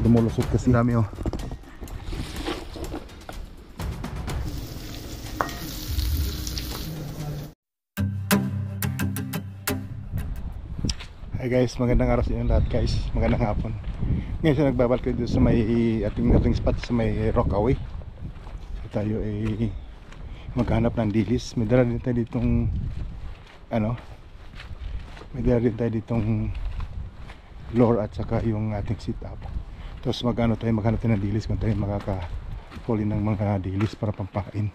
Lumulusot kasi. Dami oh. Hi guys, magandang araw sa inyo lahat guys. Magandang hapon. Ngayon siya nagbabalik dito sa may ating spot sa may Rockaway. So tayo ay maghanap ng dilis. May dala din tayo ditong may dala din tayo ditong lure at saka yung ating sit up. Tapos maghanap tayo ng dilis kung tayo makakahuli ng mga dilis para pampain.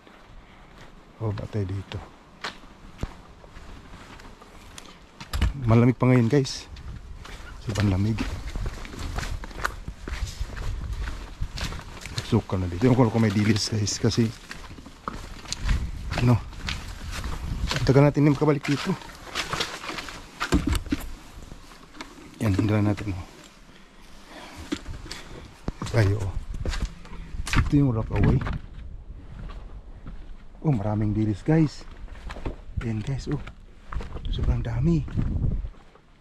O ba tayo dito? Malamig pa ngayon guys. Sobrang lamig. Suka na dito. Yung kung may dilis guys. Kasi tagal natin hindi makabalik dito. Yan, hindala natin tayo ito yung Rockaway. Oh, maraming dilis guys. Yan guys, oh, sobrang dami.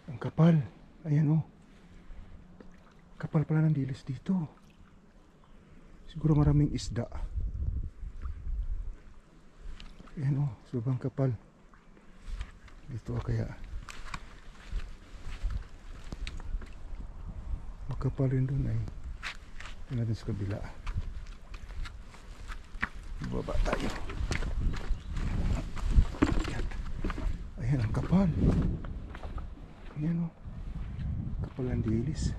Ang kapal. Ayan oh, kapal pala ng dilis dito. Siguro maraming isda. Ayan oh, sobrang kapal dito. Kaya makapal rin dun ay tingnan natin sa kabila. Baba tayo. Ayan ang kapal. Ayan oh, kapal ang dilis.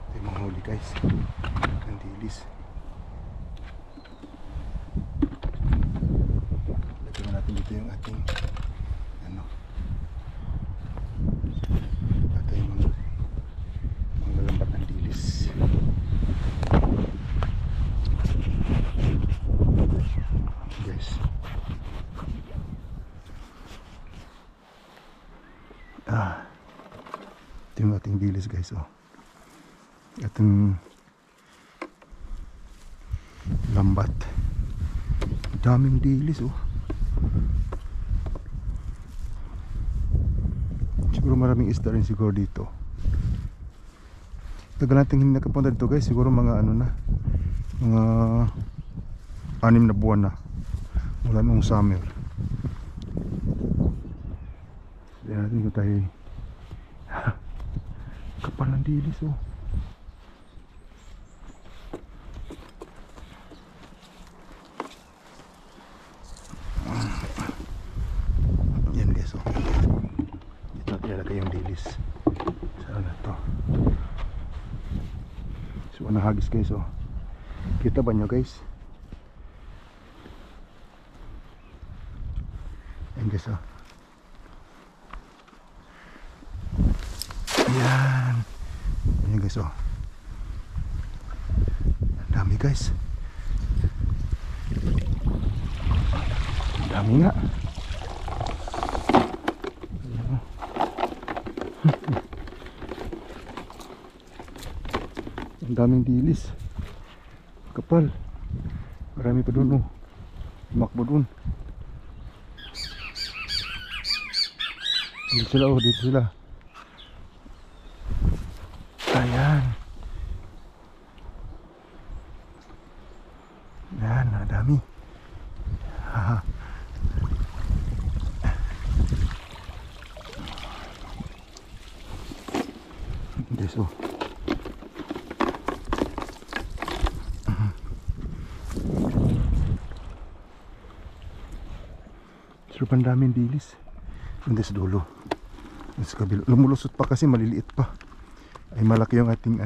Ito yung mga huli guys, ang dilis. Lagyan natin dito yung ating ito yung mga lambat ng dilis. Guys, ito yung ating dilis guys oh. Ating lambat, daming dilis oh. Siguro maraming isda rin siguro dito. Tagal natin hindi nakapunta dito guys. Siguro mga mga 6 na buwan na mula nung summer. Tignan natin kung tayo kapal ng dilis oh. Yan guys oh. Dito natin ilalagay yung dilis. Saan na to? So nahagis guys oh. Kita ba nyo guys? Yan guys oh. Yan. Yan guys oh. Ang dami guys. Ang dami nga. Ang daming dilis. Kapal. Marami pa dun oh. Makbo dun. Dito sila oh. Dito sila. Ayan. Yan, dami. Haha. Guys oh. Sobrang daming dilis. Hindi sa dulo. Sa kabila. Lumulusot pa kasi maliliit pa. Ay malaki yung ating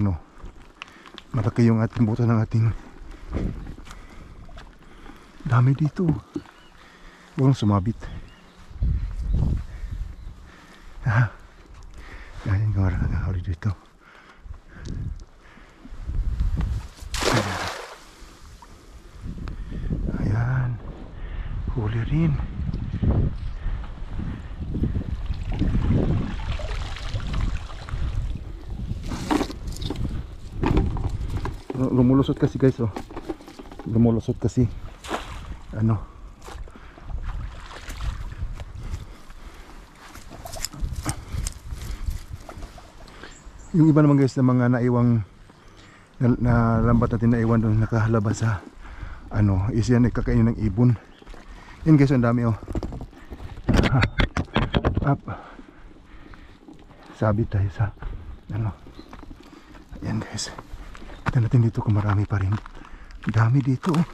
malaki yung ating buto ng ating dami dito. Huwag sumabit. Yan yung huli dito. Ayan, huli rin. Lumulusot kasi guys oh. Lumulusot kasi Yung iba naman guys na mga naiwang na lambat natin naiwan doon nakahalabas sa ano, is yan ay kakainin ng ibon. Yan guys, ang dami oh. Up. Sabit tayo sa ano. Ayan guys. Kita natin dito kung marami pa rin. Dami dito oh.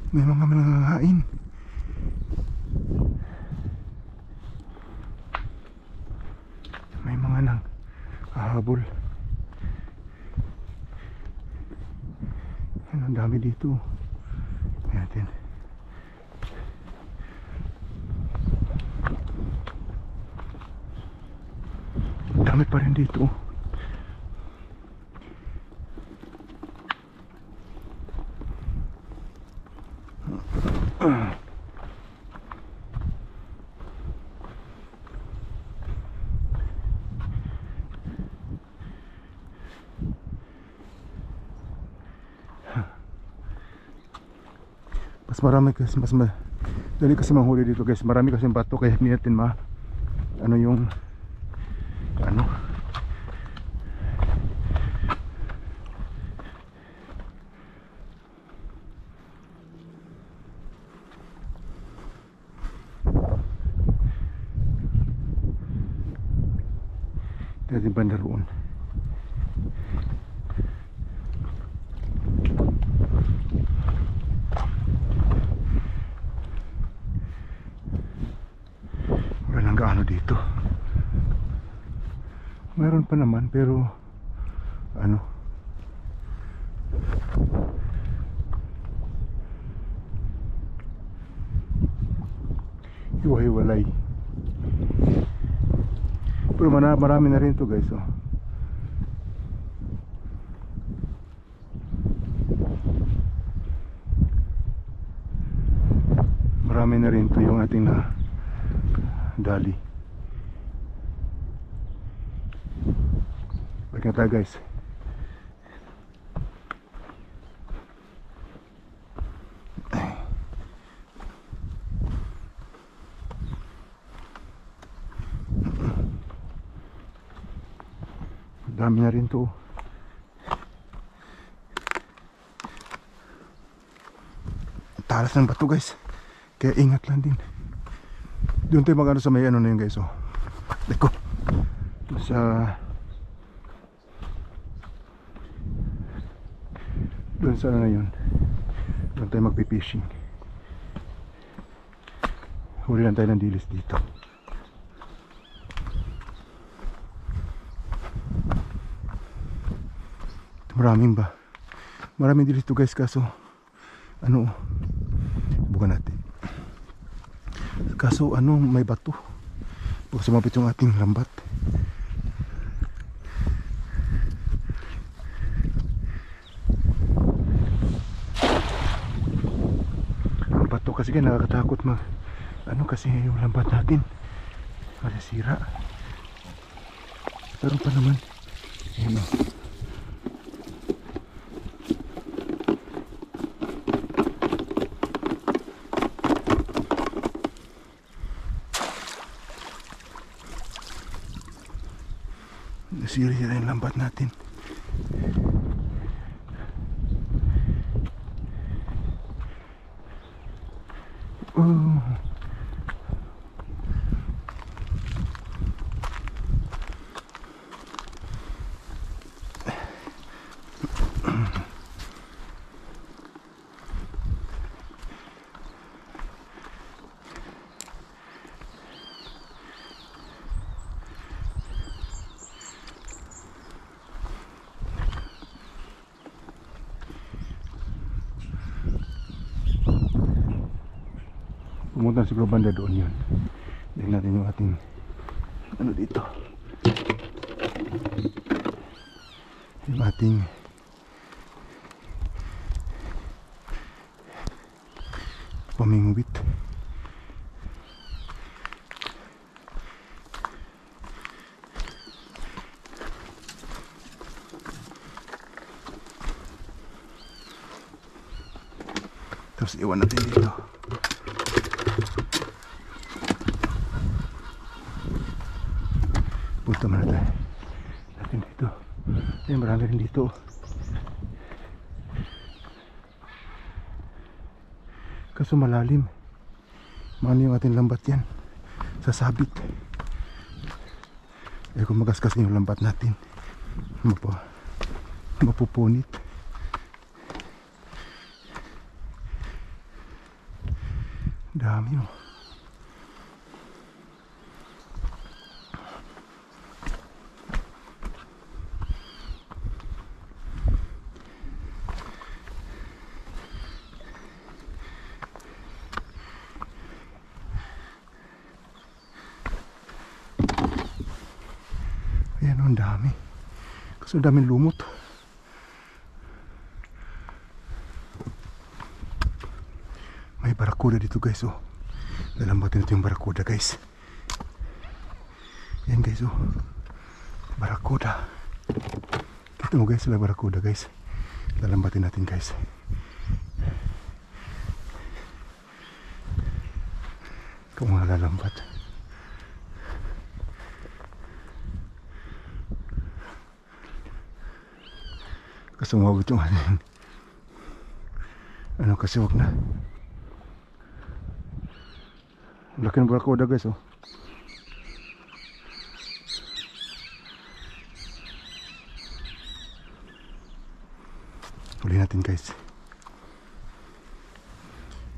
May mga manangain. May mga nang hahabol. Ayan, ang dami dito. Ayan natin. Dami pa rin dito. Mas marami kasi, dali kasi manghuli dito guys. Marami kasi bato kaya hindi natin ano yung ano. Dito yung banda roon. Gaano dito meron pa naman pero ano hiwa-hiwalay pero marami na rin to guys oh. Marami na rin to yung ating na dali. Balik na tayo guys. Dami na rin to. Talas ng bato guys. Kaya ingat lang din. Doon tayo magano sa may ano na yun guys oh. Deko. Sa doon sa ano na yun. Doon tayo magpipishing. Huli lang tayo ng dilis dito. Maraming ba? Maraming dilis to guys kaso ano bukan natin. Kaso ano may bato. Pag sumapit yung ating lambat. Ang bato kasi kaya nakakatakot ano kasi yung lambat natin masisira. Pero pa naman ayun o. Nasira yung lambat natin. Oh. Pumunta siguro banda doon yun. Tingnan natin yung ating ano dito. Yung ating pamingwit. Tapos iwan natin dito. Punta muna tayo natin dito. Ay, marami rin dito. Kaso malalim. Mano yung ating lambat yan, sasabit. Eh kung magaskas yung lambat natin, mapupunit. Dami oh. Ayan oh, ang dami. Kasi ang daming lumot. May barakuda dito guys oh. Lalambatin ito yung barakuda guys. Yan guys oh. Barakuda. Kita mo guys, may barakuda guys. Lalambatin natin guys. Kung mga lalambat. Kasi umabot yung ano kasi wag na. Laki ng barakuda guys oh. Huli natin guys.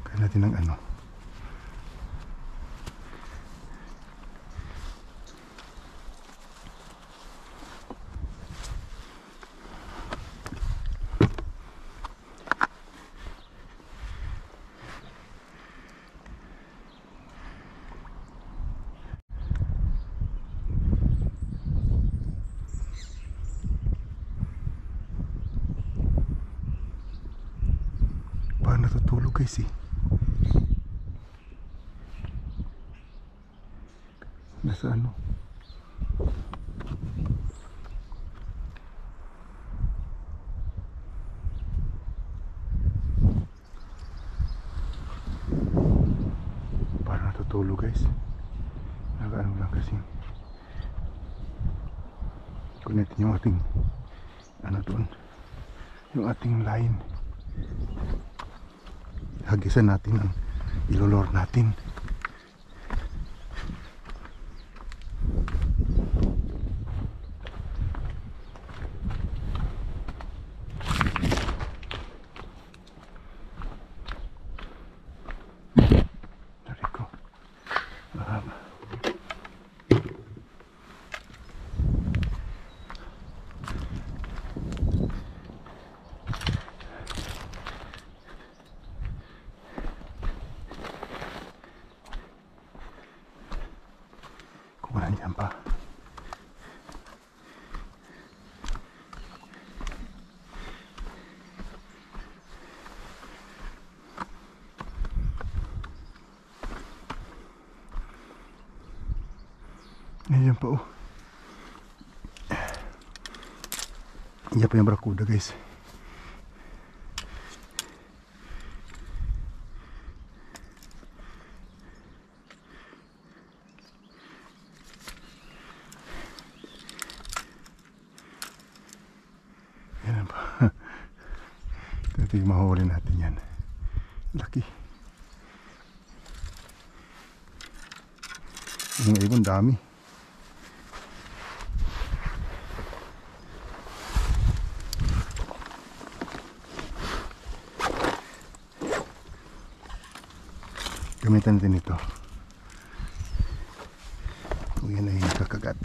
Kaya natin ng ano. Natutulog guys eh. Nasa ano? Parang natutulog guys. Nag-ano lang kasi. Kunin yung ating ano doon. Yung ating line. Hagisan natin ang ilolor natin. Dari ko. Nandiyan pa. Nandiyan pa oh. Yan pa yung barakuda guys. Ito yung mahuli natin yan. Laki. Yung ibon dami. Gamitan natin ito. Kung yan ay nakakagat.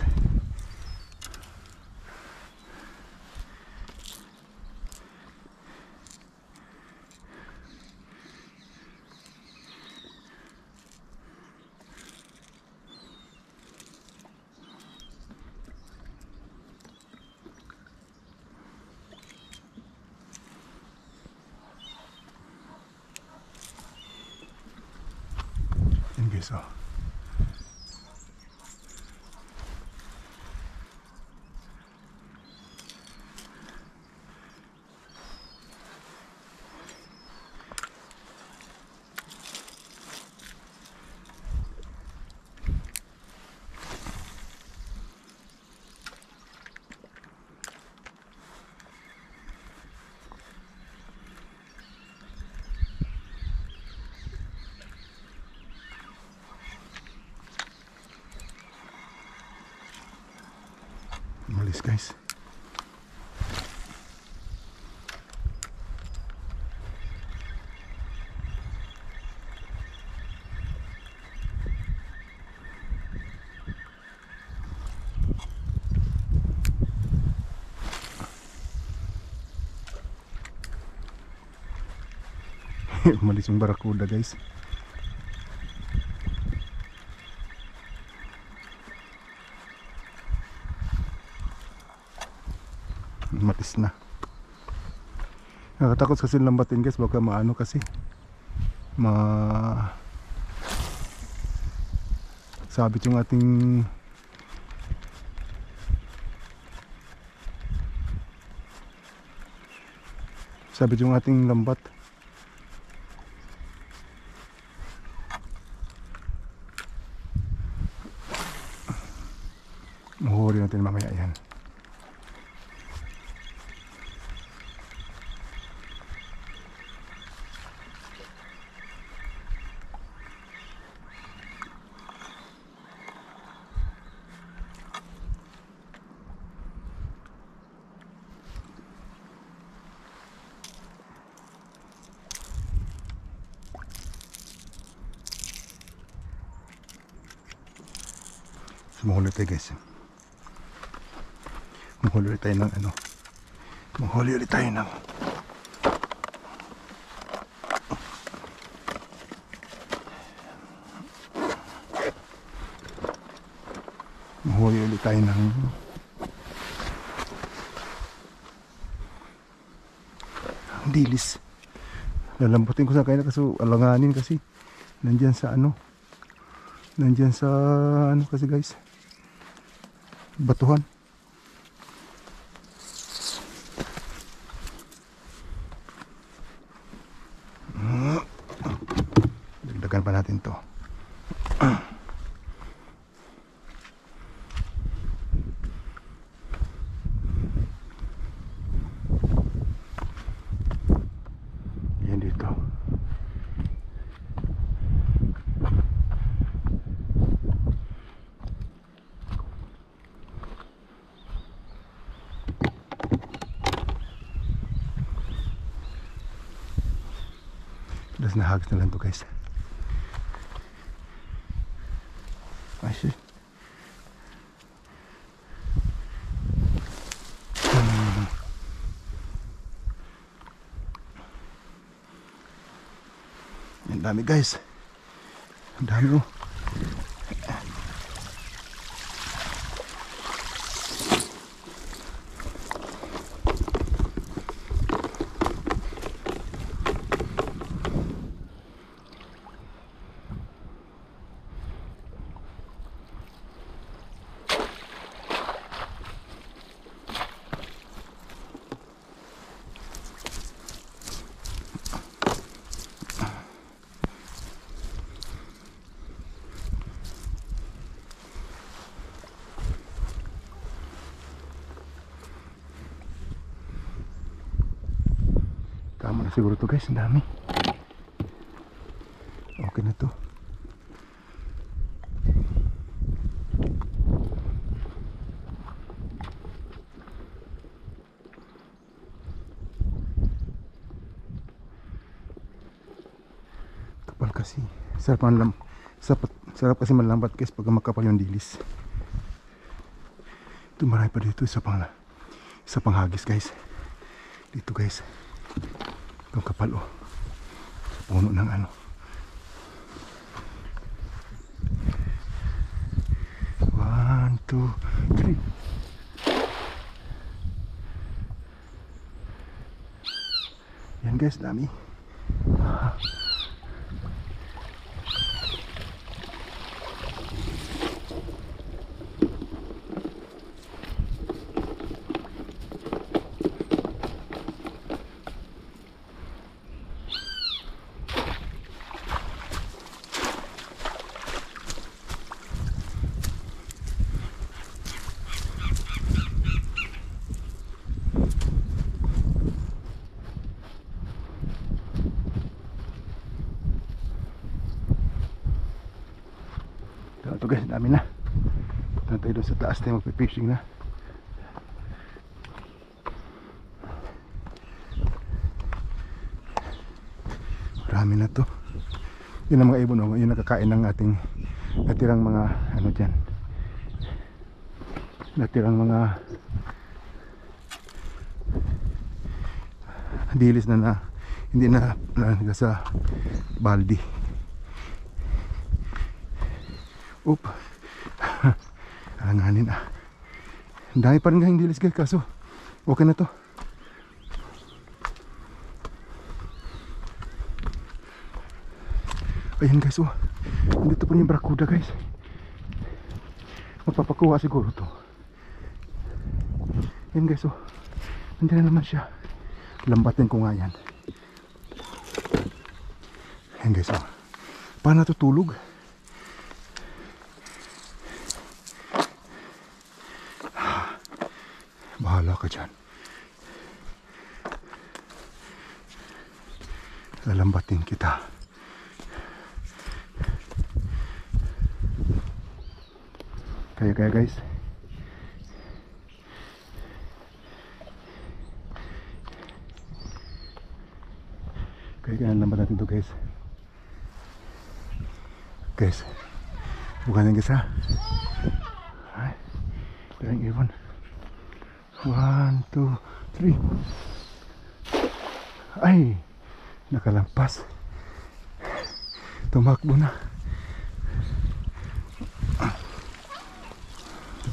Guys, oh. Malis guys. Umalis yung barakuda guys. Matis na. Nakatakot kasi lambatin guys, baka maano kasi sabit yung ating lambat. Mahuli natin mamaya yan. Mahuli tayo guys. Mahuli ulit tayo ng ano. Mahuli ulit tayo ng dilis. Lalambutin ko sa kanya kasi alanganin kasi nandyan sa ano kasi guys, batuhan. Dagdagan pa natin to. Yan dito. Das nahagis na lang to guys. Ay shit. Ang dami guys. Ang dami oh. Tama na siguro to guys, ang dami. Okay na to. Kapal kasi. Sarap kasi malambat guys pag makapal yung dilis. Ito marami pa dito, isa pang hagis guys. Dito guys. Itong kapal oh. Puno ng ano. One, two, three. Yan guys, dami. Ito guys, dami na. Punta tayo doon sa taas tayo magpipishing na. dami na to. Yun ang mga ibon, oh. Yun nakakain ng ating natirang mga ano dyan, natirang mga dilis na hindi na sa baldi. Oop. Alanganin ah. Ang dami pa rin ngayong dilis guys, kaso okay na to. Ayan guys, oh. Dito pa yung brakuda guys. Magpapakuha siguro to. Ayan guys, oh. Nandiyan na naman siya. Lambatin ko nga yan. Ayan guys, oh. Paano natutulog? Bahala ka dyan. Lalambatin kita. Kaya guys. Kaya lambat natin ito guys. Guys. Bukan yan guys ha. Ay. Daring ibon. 1, 2, 3. Ay. Nakalampas. Tumakbo na.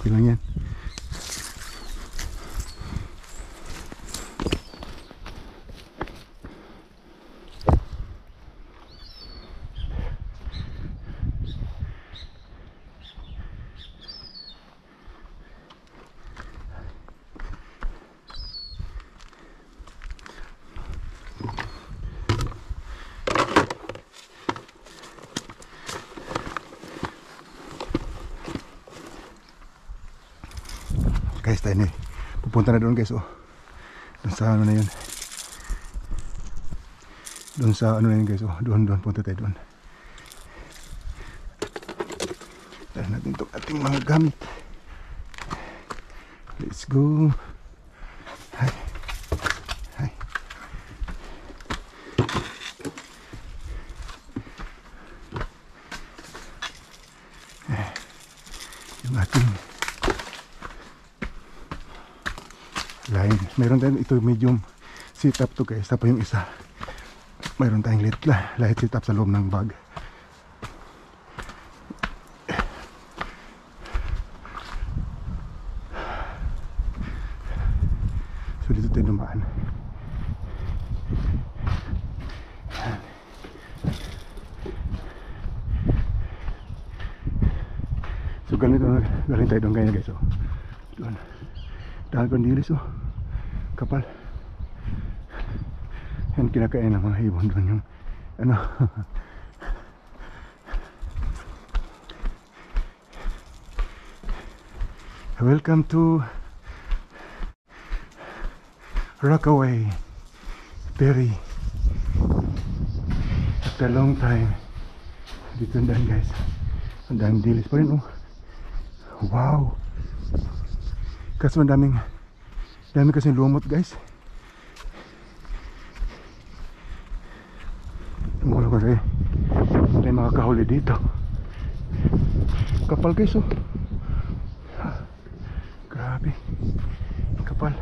Okay lang yan. Guys, tayo na pupunta na doon guys, oh. Doon sa ano na yun. Doon sa ano na yun guys, oh. Doon punta tayo doon. Dahil natin itong ating mga gamit. Let's go. Hi. Hi. Yung ating line. Mayroon tayong ito medium sit up to guys. Tapos yung isa mayroon tayong light sit up sa loob ng bag. So dito tayo dumaan. So ganito na galing tayo doon kanya guys, oh. Doon dahil kondilis, oh. Kapal. Yan kinakain ng mga ibon doon yung ano. Welcome to Rockaway Perry. After a long time dito dan guys. Ang daming dilis pa rin, oh. Wow. Kaso ang dami kasing lumot guys. Wala ko rin hindi makakahuli dito. Kapal guys, oh. Grabe kapal.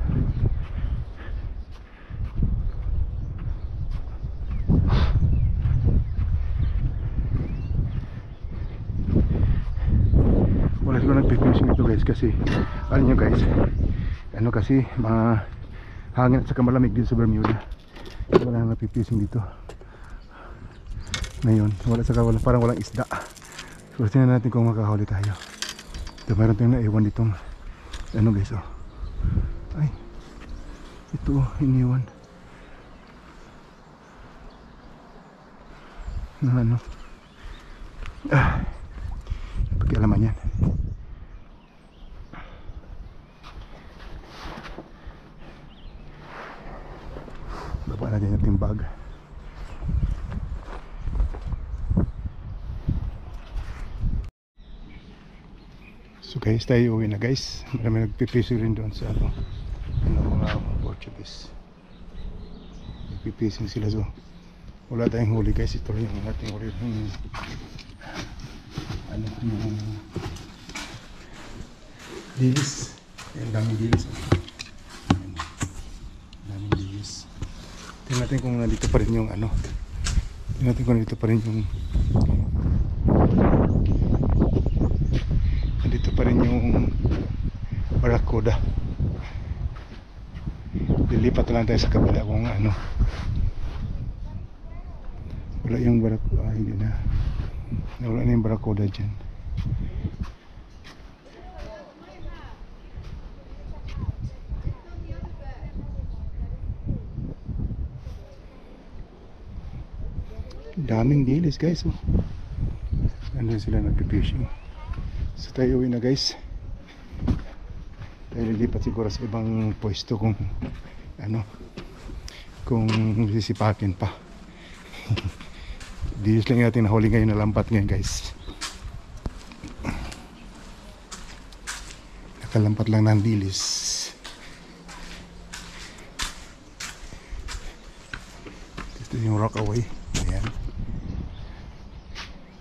Wala siguro nagpipishing ito guys kasi ano nyo guys, ano kasi mga hangin at saka malamig dito sa Bermuda. Wala nang nagpipishing dito ngayon. Parang walang isda. So tingnan natin kung makahuli tayo. Ito mayroon tayong naiwan ditong ano guys, oh. Ay ito, oh, iniwan ng ano. Pagkialaman yan. Baba natin yung bag. So guys, tayo uwi na guys. Marami nagpipiso rin doon sa ano mga Portuguese. Nagpipising sila, so wala tayong huli guys. Ito lang yung ating huli yung ano yung dilis. Ang daming dilis. Ayan. Daming dilis. Tingnan natin kung nandito pa rin yung ano. Tingnan natin kung nandito pa rin yung barracuda. Lilipat na lang tayo sa kabila kung ano. Wala yung barracuda. Ay, hindi na. Wala na yung barracuda dyan. Daming dilis guys. Oh. Nandun sila nagpipishing. So tayo uwi na guys. Tayo lilipat siguro sa ibang pwesto kung ano, kung sisipakin pa. Dilis lang natin nahuli ngayon na lambat ngayon guys. Nakalampat lang ng dilis. Ito yung Rockaway. Ayan.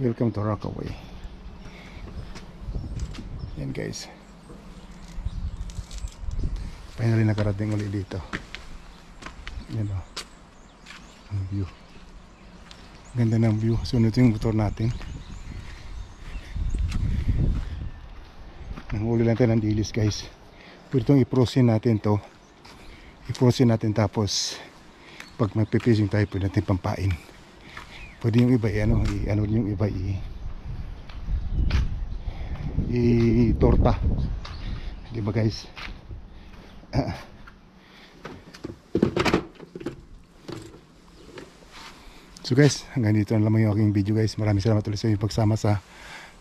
Welcome to Rockaway. Ayan guys. Finally nakarating ulit dito. Ayan o. Ang view. Ganda ng view. So ito yung motor natin. Nanghuli lang tayo ng dilis guys. Pwede itong i-frozen natin to. I-frozen natin tapos pag magpipishing tayo pwede natin pampain. Pwede yung iba ano yung iba i-torta. Di ba guys? So guys, hanggang dito na lamang yung aking video guys. Maraming salamat ulit sa inyong pagsama sa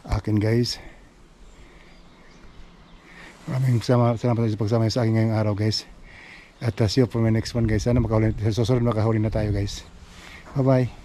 akin guys. Maraming salamat ulit sa pagsama sa akin ngayong araw guys. At see you for my next one guys. Sana makahuli, sa susunod makahuli na tayo guys. Bye bye.